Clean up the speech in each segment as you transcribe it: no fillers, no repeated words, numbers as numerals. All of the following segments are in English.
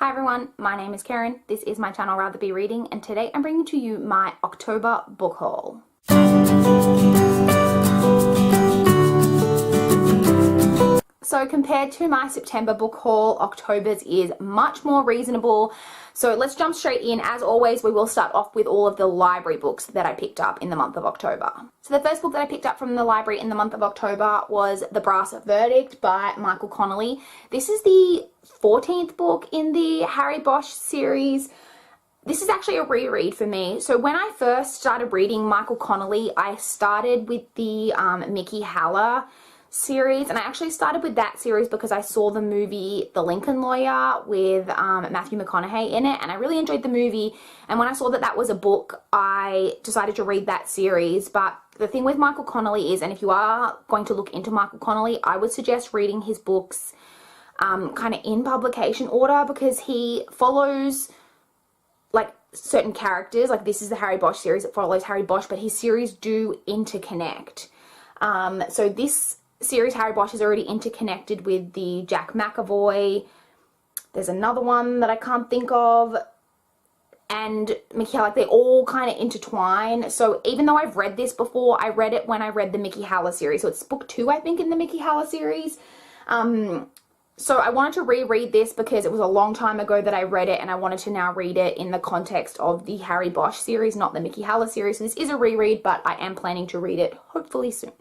Hi everyone, my name is Karen, this is my channel RatherBeReading, and today I'm bringing to you my October book haul. So compared to my September book haul, October's is much more reasonable. So let's jump straight in. As always, we will start off with all of the library books that I picked up in the month of October. So the first book that I picked up from the library in the month of October was The Brass Verdict by Michael Connolly. This is the 14th book in the Harry Bosch series. This is actually a reread for me. So when I first started reading Michael Connolly, I started with the Mickey Haller series, and I actually started with that series because I saw the movie The Lincoln Lawyer with Matthew McConaughey in it, and I really enjoyed the movie. And when I saw that that was a book, I decided to read that series. But the thing with Michael Connolly is, and if you are going to look into Michael Connolly, I would suggest reading his books kind of in publication order, because he follows like certain characters. Like this is the Harry Bosch series, it follows Harry Bosch, but his series do interconnect. So this series, Harry Bosch, is already interconnected with the Jack McAvoy. There's another one that I can't think of, and Mickey, like they all kind of intertwine. So even though I've read this before, I read it when I read the Mickey Haller series. So it's book 2, I think, in the Mickey Haller series. So I wanted to reread this because it was a long time ago that I read it, and I wanted to now read it in the context of the Harry Bosch series, not the Mickey Haller series. So this is a reread, but I am planning to read it hopefully soon.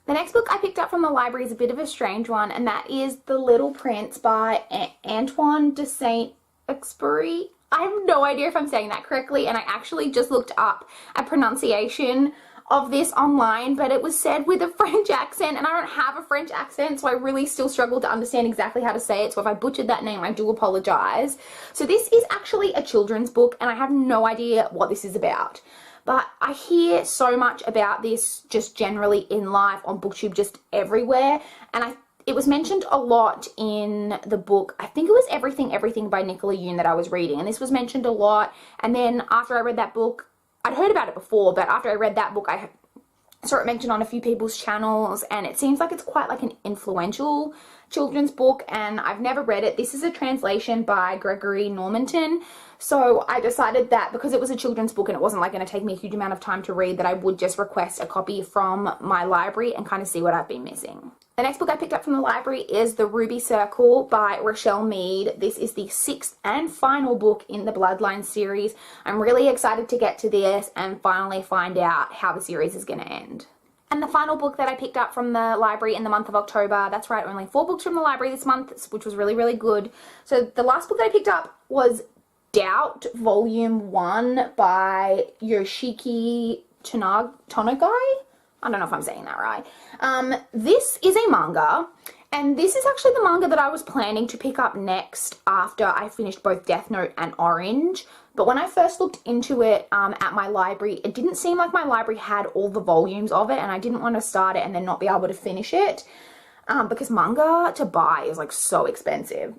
The next book I picked up from the library is a bit of a strange one, and that is The Little Prince by Antoine de Saint-Exupéry. I have no idea if I'm saying that correctly, and I actually just looked up a pronunciation of this online, but it was said with a French accent, and I don't have a French accent, so I really still struggle to understand exactly how to say it. So if I butchered that name, I do apologize. So this is actually a children's book, and I have no idea what this is about. But I hear so much about this just generally in life, on BookTube, just everywhere. And it was mentioned a lot in the book, I think it was Everything by Nicola Yoon that I was reading. And this was mentioned a lot. And then after I read that book, I'd heard about it before, but after I read that book, I saw it mentioned on a few people's channels, and it seems like it's quite like an influential children's book, and I've never read it. This is a translation by Gregory Normanton, so I decided that because it was a children's book and it wasn't like going to take me a huge amount of time to read, that I would just request a copy from my library and kind of see what I've been missing. The next book I picked up from the library is The Ruby Circle by Rochelle Mead. This is the 6th and final book in the Bloodline series. I'm really excited to get to this and finally find out how the series is going to end. And the final book that I picked up from the library in the month of October, that's right, only 4 books from the library this month, which was really, really good. So the last book that I picked up was Doubt Volume 1 by Yoshiki Tonagai. I don't know if I'm saying that right. This is a manga, and this is actually the manga that I was planning to pick up next after I finished both Death Note and Orange. But when I first looked into it at my library, it didn't seem like my library had all the volumes of it, and I didn't want to start it and then not be able to finish it because manga to buy is like so expensive.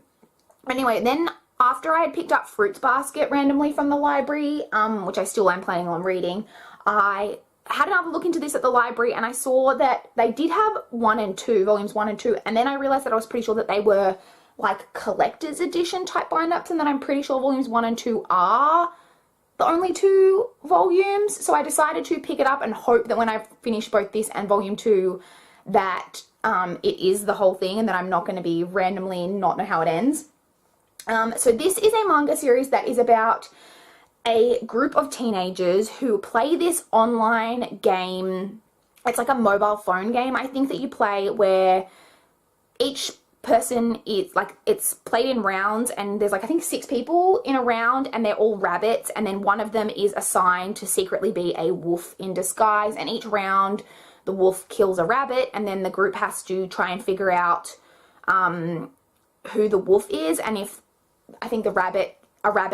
Anyway, then after I had picked up Fruits Basket randomly from the library, which I still am planning on reading, I had another look into this at the library, and I saw that they did have volumes 1 and 2, and then I realized that I was pretty sure that they were like collector's edition type bind-ups, and that I'm pretty sure volumes 1 and 2 are the only 2 volumes. So I decided to pick it up and hope that when I finish both this and volume 2 that it is the whole thing and that I'm not going to be randomly not know how it ends. So this is a manga series that is about a group of teenagers who play this online game. It's like a mobile phone game, I think, that you play, where each person is like, it's played in rounds, and there's like I think 6 people in a round, and they're all rabbits, and then one of them is assigned to secretly be a wolf in disguise, and each round the wolf kills a rabbit, and then the group has to try and figure out who the wolf is, and if I think a rabbit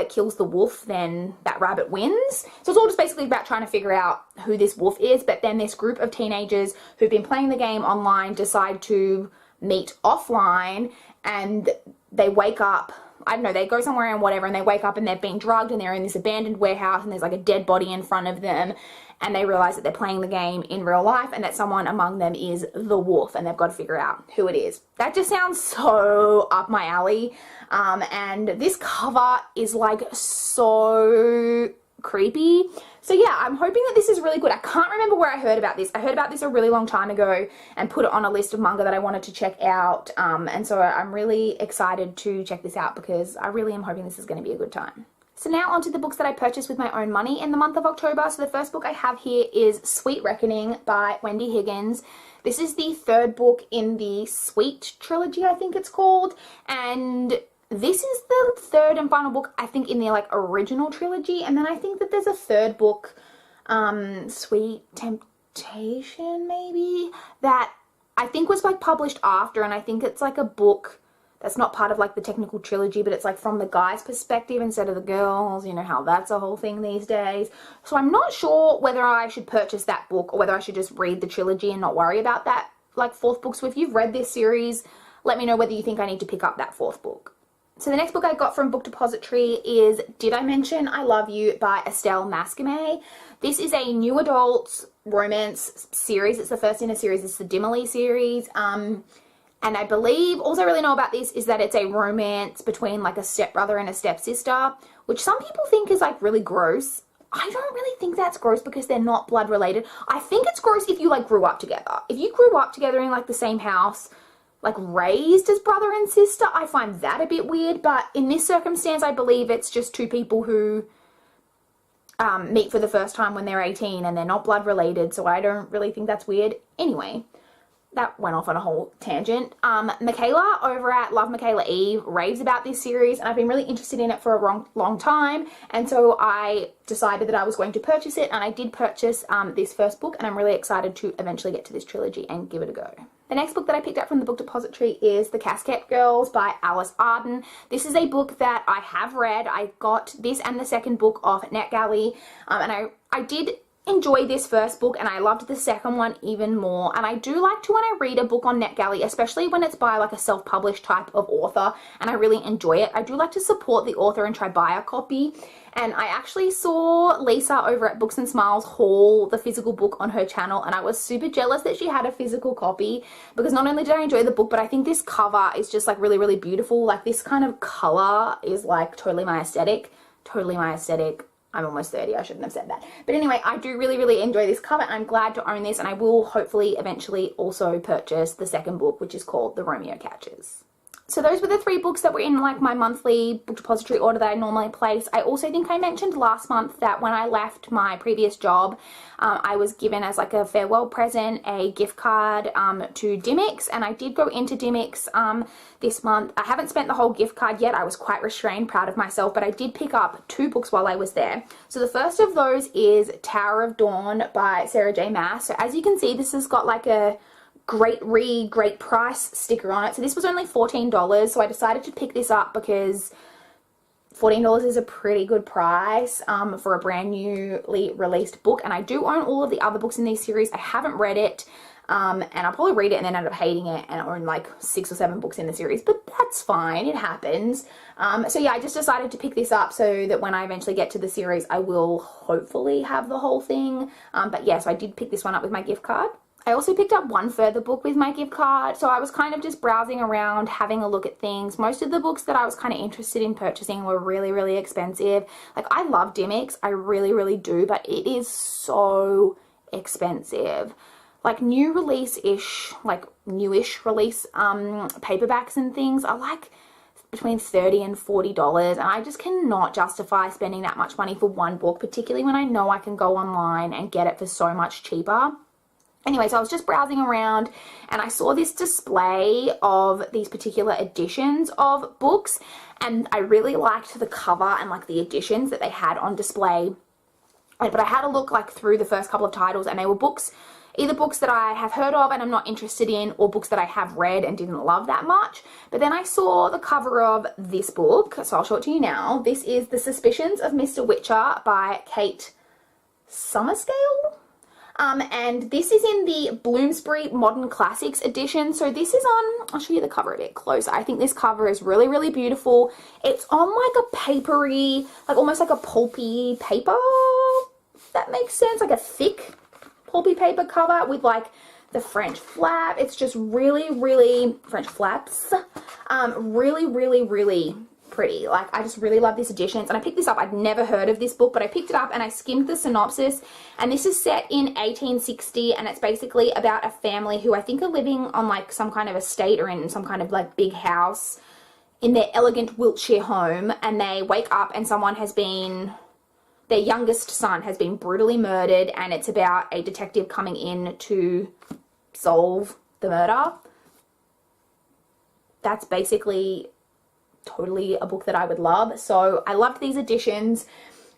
kills the wolf, then that rabbit wins. So it's all just basically about trying to figure out who this wolf is. But then this group of teenagers who've been playing the game online decide to meet offline, and they wake up, I don't know, they go somewhere and whatever, and they wake up and they've been drugged and they're in this abandoned warehouse and there's like a dead body in front of them, and they realize that they're playing the game in real life and that someone among them is the wolf and they've got to figure out who it is. That just sounds so up my alley. And this cover is like so creepy. So yeah, I'm hoping that this is really good. I can't remember where I heard about this. I heard about this a really long time ago and put it on a list of manga that I wanted to check out. And so I'm really excited to check this out because I really am hoping this is going to be a good time. So now onto the books that I purchased with my own money in the month of October. So the first book I have here is Sweet Reckoning by Wendy Higgins. This is the third book in the Sweet trilogy, I think it's called. And this is the third and final book, I think, in the like original trilogy. And then I think that there's a third book, Sweet Temptation maybe, that I think was like published after. And I think it's like a book that's not part of like the technical trilogy, but it's like from the guy's perspective instead of the girls. You know how that's a whole thing these days. So I'm not sure whether I should purchase that book or whether I should just read the trilogy and not worry about that like fourth book. So if you've read this series, let me know whether you think I need to pick up that fourth book. So the next book I got from Book Depository is Did I Mention I Love You by Estelle Mascame. This is a new adult romance series. It's the first in a series. It's the Dimily series. And I believe, all I really know about this is that it's a romance between like a stepbrother and a stepsister, which some people think is like really gross. I don't really think that's gross because they're not blood related. I think it's gross if you like grew up together. If you grew up together in like the same house, like raised as brother and sister, I find that a bit weird. But in this circumstance, I believe it's just two people who meet for the first time when they're 18 and they're not blood related. So I don't really think that's weird. Anyway, that went off on a whole tangent. Michaela over at Love Michaela Eve raves about this series, and I've been really interested in it for a long time, and so I decided that I was going to purchase it, and I did purchase this first book, and I'm really excited to eventually get to this trilogy and give it a go. The next book that I picked up from the Book Depository is The Casket Girls by Alice Arden. This is a book that I have read. I got this and the second book off NetGalley, and I did enjoy this first book and I loved the second one even more. And I do like to, when I read a book on NetGalley, especially when it's by like a self-published type of author and I really enjoy it, I do like to support the author and try buy a copy. And I actually saw Lisa over at Books and Smiles haul the physical book on her channel, and I was super jealous that she had a physical copy because not only did I enjoy the book, but I think this cover is just like really, really beautiful. Like this kind of color is like totally my aesthetic. Totally my aesthetic. I'm almost 30, I shouldn't have said that. But anyway, I do really, really enjoy this cover. I'm glad to own this, and I will hopefully eventually also purchase the second book, which is called The Romeo Catchers. So those were the three books that were in like my monthly Book Depository order that I normally place. I also think I mentioned last month that when I left my previous job, I was given as like a farewell present a gift card to Demux, and I did go into Demux this month. I haven't spent the whole gift card yet. I was quite restrained, proud of myself, but I did pick up 2 books while I was there. So the first of those is Tower of Dawn by Sarah J. Maas. So as you can see, this has got like a great price sticker on it. So this was only $14, so I decided to pick this up because $14 is a pretty good price for a brand newly released book. And I do own all of the other books in this series. I haven't read it, and I'll probably read it and then end up hating it and own like 6 or 7 books in the series, but that's fine, it happens. So yeah, I just decided to pick this up so that when I eventually get to the series, I will hopefully have the whole thing. But yeah, so I did pick this one up with my gift card. I also picked up one further book with my gift card, so I was kind of just browsing around, having a look at things. Most of the books that I was kind of interested in purchasing were really, really expensive. Like, I love Demux, I really, really do, but it is so expensive. Like, new release-ish, like, newish release paperbacks and things are like between $30 and $40, and I just cannot justify spending that much money for one book, particularly when I know I can go online and get it for so much cheaper. Anyway, so I was just browsing around and I saw this display of these particular editions of books, and I really liked the cover and like the editions that they had on display. But I had a look like through the first couple of titles, and they were books, either books that I have heard of and I'm not interested in, or books that I have read and didn't love that much. But then I saw the cover of this book, so I'll show it to you now. This is The Suspicions of Mr. Witcher by Kate Summerscale. And this is in the Bloomsbury Modern Classics edition. So this is on, I'll show you the cover a bit closer. I think this cover is really, really beautiful. It's on like a papery, like almost like a pulpy paper, if that makes sense, like a thick pulpy paper cover with like the French flap. It's just really, really, French flaps, really, really, really pretty. Like, I just really love this edition. And I picked this up. I'd never heard of this book, but I picked it up and I skimmed the synopsis, and this is set in 1860, and it's basically about a family who I think are living on like some kind of estate or in some kind of like big house in their elegant Wiltshire home, and they wake up and someone has been, their youngest son has been brutally murdered, and it's about a detective coming in to solve the murder. That's basically totally a book that I would love. So I loved these editions,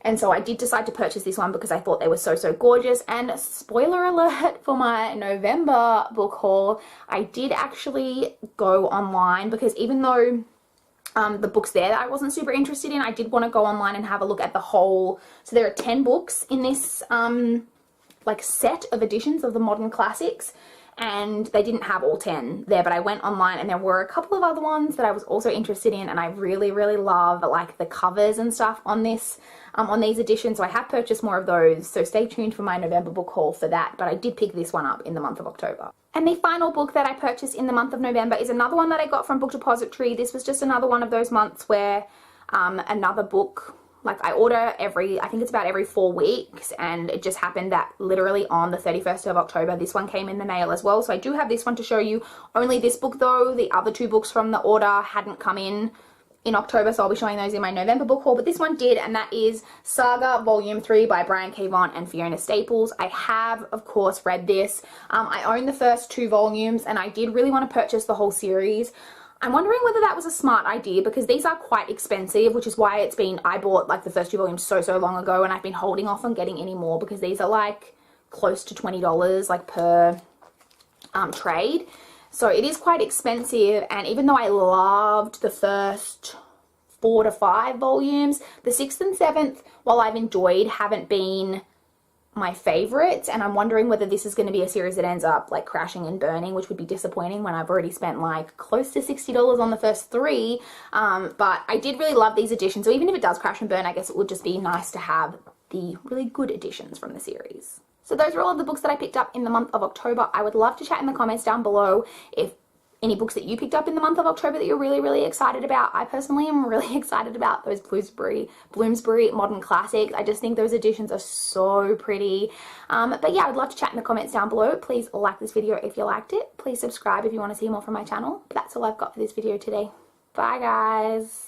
and so I did decide to purchase this one because I thought they were so, so gorgeous. And spoiler alert for my November book haul, I did actually go online, because even though the books there that I wasn't super interested in, I did want to go online and have a look at the whole. So there are 10 books in this like set of editions of the Modern Classics, and they didn't have all 10 there, but I went online and there were a couple of other ones that I was also interested in, and I really, really love like the covers and stuff on this, on these editions. So I have purchased more of those, so stay tuned for my November book haul for that, but I did pick this one up in the month of October. And the final book that I purchased in the month of November is another one that I got from Book Depository. This was just another one of those months where another book, like I order every, I think it's about every 4 weeks, and it just happened that literally on the 31st of October, this one came in the mail as well. So I do have this one to show you. Only this book though, the other 2 books from the order hadn't come in October, so I'll be showing those in my November book haul, but this one did, and that is Saga Volume 3 by Brian K. Vaughan and Fiona Staples. I have, of course, read this. I own the first 2 volumes, and I did really want to purchase the whole series. I'm wondering whether that was a smart idea, because these are quite expensive, which is why I bought like the first 2 volumes so long ago, and I've been holding off on getting any more because these are like close to $20 like per trade. So it is quite expensive, and even though I loved the first 4 to 5 volumes, the 6th and 7th, while I've enjoyed, haven't been my favorites, and I'm wondering whether this is going to be a series that ends up like crashing and burning, which would be disappointing when I've already spent like close to $60 on the first 3. But I did really love these editions, so even if it does crash and burn, I guess it would just be nice to have the really good editions from the series. So those are all of the books that I picked up in the month of October. I would love to chat in the comments down below if any books that you picked up in the month of October that you're really, really excited about. I personally am really excited about those Bloomsbury Modern Classics. I just think those editions are so pretty. But yeah, I'd love to chat in the comments down below. Please like this video if you liked it. Please subscribe if you want to see more from my channel. But that's all I've got for this video today. Bye guys.